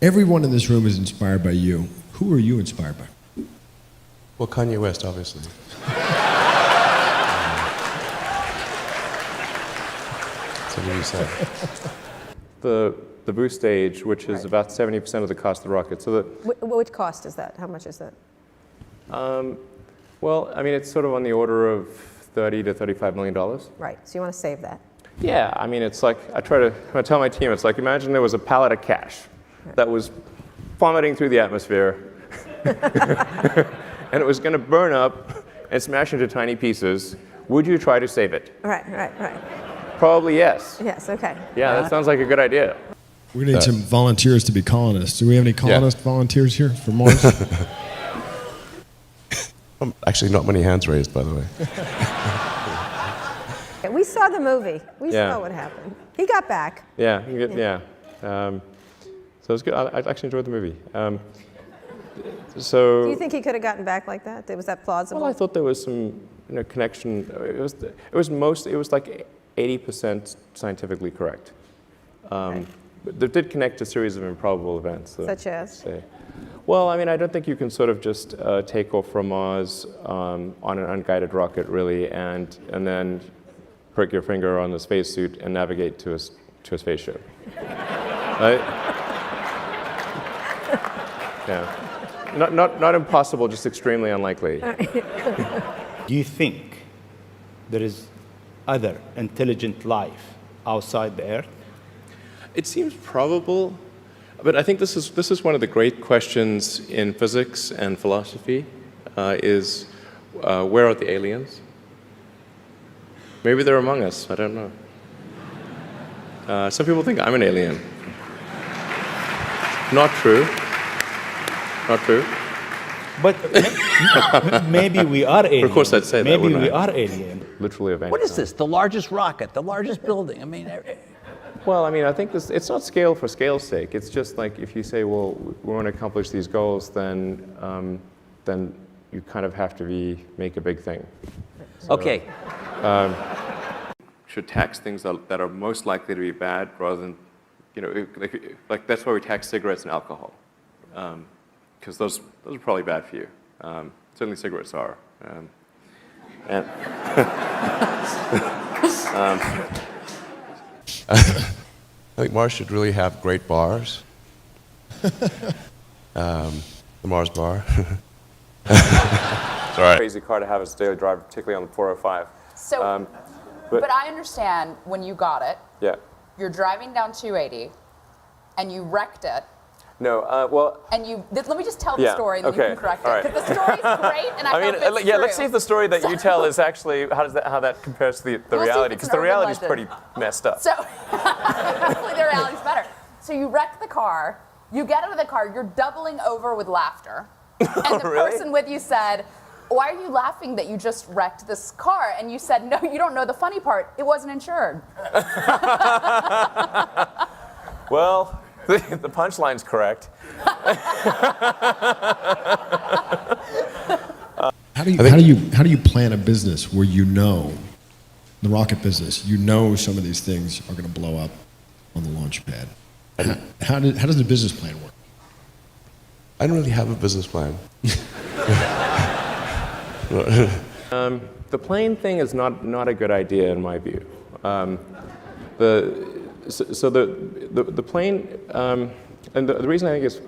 Everyone in this room is inspired by you. Who are you inspired by? Well, Kanye West, obviously. That's what you said. The boost stage, which is about 70% of the cost of the rocket. So Which cost is that? How much is that? well, I mean, it's sort of on the order of $30 to $35 million. Right, so you want to save that. Yeah, I mean, it's like, I tell my team, it's like, imagine there was a pallet of cash that was plummeting through the atmosphere, and it was going to burn up and smash into tiny pieces. Would you try to save it? Right. Probably yes. Yes, okay. Yeah, that sounds like a good idea. We're going to need some volunteers to be colonists. Do we have any colonist volunteers here for Mars? Actually, not many hands raised, by the way. We saw the movie. We saw what happened. He got back. Yeah. So it was good. I actually enjoyed the movie. So. Do you think he could have gotten back like that? Was that plausible? Well, I thought there was some connection. It was like 80% scientifically correct. But it did connect a series of improbable events. Such as? Well, I mean, I don't think you can sort of just take off from Mars on an unguided rocket, really, and then prick your finger on the spacesuit and navigate to a spaceship. Right? Yeah. Not impossible, just extremely unlikely. Do you think there is other intelligent life outside the Earth? It seems probable, but I think this is one of the great questions in physics and philosophy, is where are the aliens? Maybe they're among us, I don't know. Some people think I'm an alien. Not true. But maybe we are alien. Of course I'd say that, maybe wouldn't we I? are alien. Literally of any What is kind. this? The largest rocket, the largest building. I mean, Well, I mean, I think it's not scale for scale's sake. It's just like if you say, well, we want to accomplish these goals, then you kind of have to make a big thing. So, okay. Should tax things that are most likely to be bad rather than, like that's why we tax cigarettes and alcohol, because those are probably bad for you. Certainly cigarettes are. And I think Mars should really have great bars. The Mars bar. It's all right. crazy car to have as a daily driver, particularly on the 405. So, but I understand when you got it, Yeah. you're driving down 280, and you wrecked it. No, well, And let me just tell the story, and then you okay, can correct all it. right. Because the story's great, and I hope it's yeah, true. let's see if the story that you tell is actually, how that compares to the We'll see if reality, it's because an the urban reality is legend. pretty messed up. So, hopefully the reality's better. So you wrecked the car, you get out of the car, you're doubling over with laughter. And the Really? person with you said, why are you laughing that you just wrecked this car? And you said, no, you don't know the funny part. It wasn't insured. Well, the punchline's correct. How do you plan a business where the rocket business, some of these things are going to blow up on the launch pad? How does the business plan work? I don't really have a business plan. The plane thing is not a good idea in my view. The plane, and the reason I think is,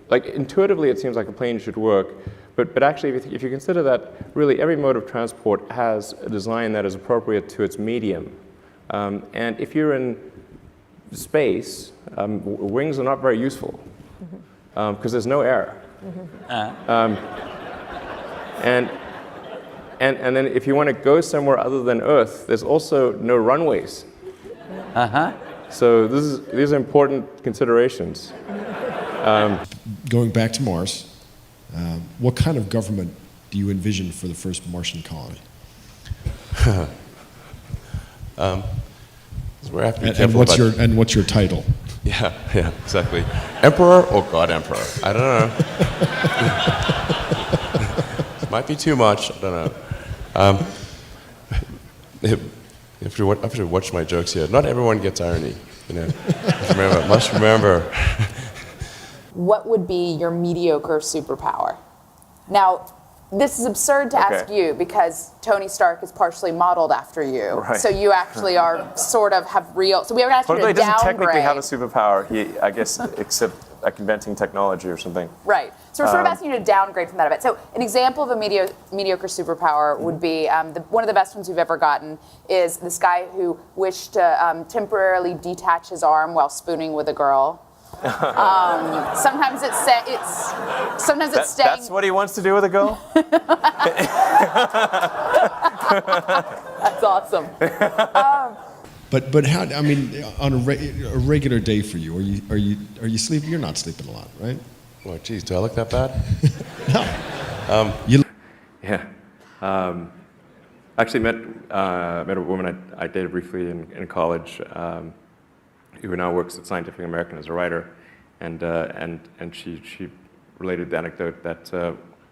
like, intuitively it seems like a plane should work, but actually if you consider that really every mode of transport has a design that is appropriate to its medium. And if you're in space, wings are not very useful because there's no air. And then if you want to go somewhere other than Earth, there's also no runways. So these are important considerations. Going back to Mars, what kind of government do you envision for the first Martian colony? So we have to be And careful what's your title? Yeah, exactly. Emperor or God Emperor? I don't know. Might be too much. I don't know. If you watch my jokes here, not everyone gets irony. Must remember. what would be your mediocre superpower? Now, this is absurd to ask you because Tony Stark is partially modeled after you. Right. So you actually are sort of have real. So we were asking you Well, to he doesn't downgrade. technically have a superpower. He, I guess, except like inventing technology or something. Right. So we're sort of asking you to downgrade from that a bit. So an example of a mediocre superpower would be one of the best ones we've ever gotten is this guy who wished to temporarily detach his arm while spooning with a girl. Sometimes it's staying. That's what he wants to do with a girl? That's awesome. But how? I mean, on a regular day for you, are you sleeping? You're not sleeping a lot, right? Well, geez, do I look that bad? No. You. Yeah. Actually met a woman I dated briefly in college who now works at Scientific American as a writer, and she related the anecdote that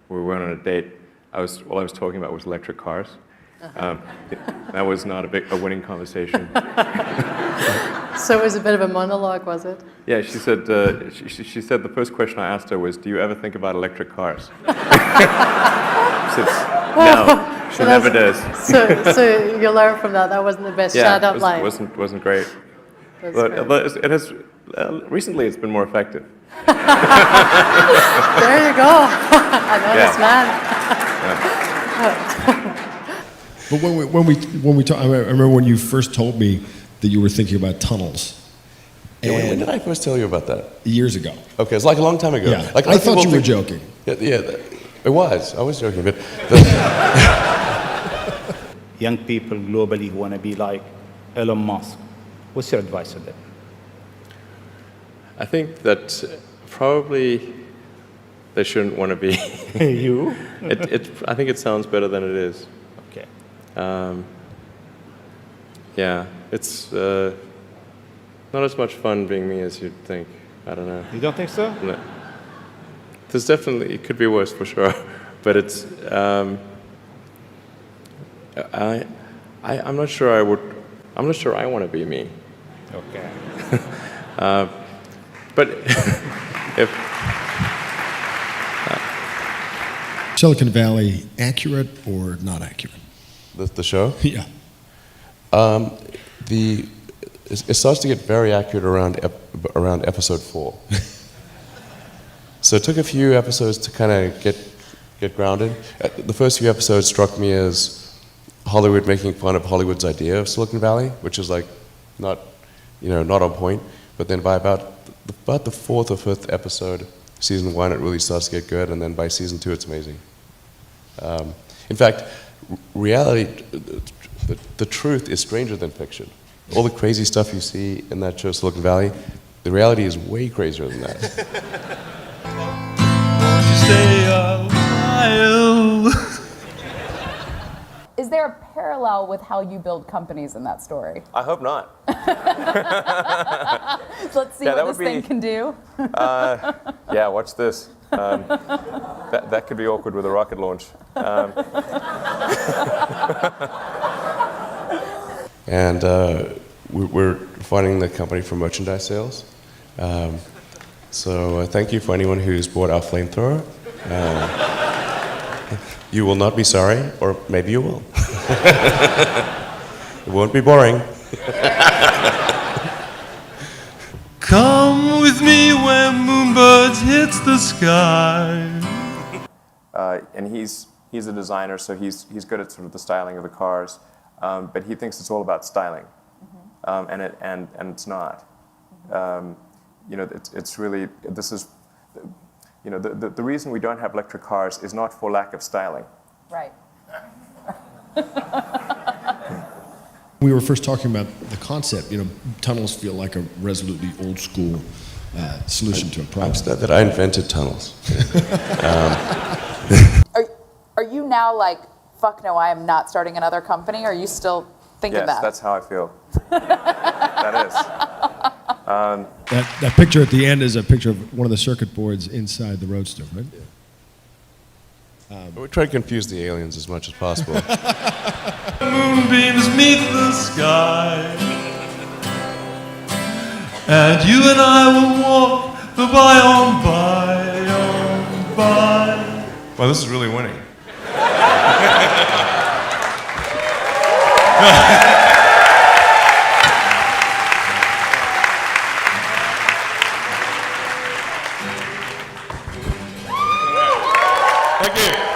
we went on a date. All I was talking about was electric cars. That was not a winning conversation. So it was a bit of a monologue, was it? Yeah, she said she said the first question I asked her was, "Do you ever think about electric cars?" She said, no, she never does. So you learn from that. That wasn't the best shout-out line. Wasn't great. That's But great. it has recently it's been more effective. There you go. I know this man. But when we talk, I remember when you first told me that you were thinking about tunnels. When did I first tell you about that? Years ago. Okay, it's like a long time ago. Yeah. Like, I thought you were joking. Yeah, it was. I was joking, but Young people globally who want to be like Elon Musk. What's your advice to them? I think that probably they shouldn't want to be. You? I think it sounds better than it is. Okay. Yeah, it's not as much fun being me as you'd think. I don't know. You don't think so? No. There's definitely, it could be worse for sure, but it's, I'm not sure I'm not sure I want to be me. Okay. But if, Silicon Valley, accurate or not accurate? the show. Yeah. It starts to get very accurate around episode 4. So it took a few episodes to kind of get grounded. The first few episodes struck me as Hollywood making fun of Hollywood's idea of Silicon Valley, which is like not on point. But then by about the 4th or 5th episode, season 1, it really starts to get good, and then by season 2, it's amazing. In fact, reality, the truth is stranger than fiction. All the crazy stuff you see in that show, Silicon Valley, the reality is way crazier than that. Stay a while. Is there a parallel with how you build companies in that story? I hope not. Let's see what this thing can do. Yeah, watch this. That could be awkward with a rocket launch. And we're funding the company for merchandise sales. So thank you for anyone who's bought our flamethrower. You will not be sorry, or maybe you will. It won't be boring. Come with me where moonbirds hits the sky. And he's a designer, so he's good at sort of the styling of the cars, but he thinks it's all about styling, and it's not. It's really, this is, the reason we don't have electric cars is not for lack of styling. Right. We were first talking about the concept. Tunnels feel like a resolutely old school solution to a I'm problem. sad that I invented tunnels. Are you now like, fuck no, I am not starting another company? Are you still thinking Yes, that? that's how I feel. That is. That picture at the end is a picture of one of the circuit boards inside the Roadster, right? We try to confuse the aliens as much as possible. Moonbeams meet the sky, and you and I will walk the by on by. Oh, this is really winning. Thank you.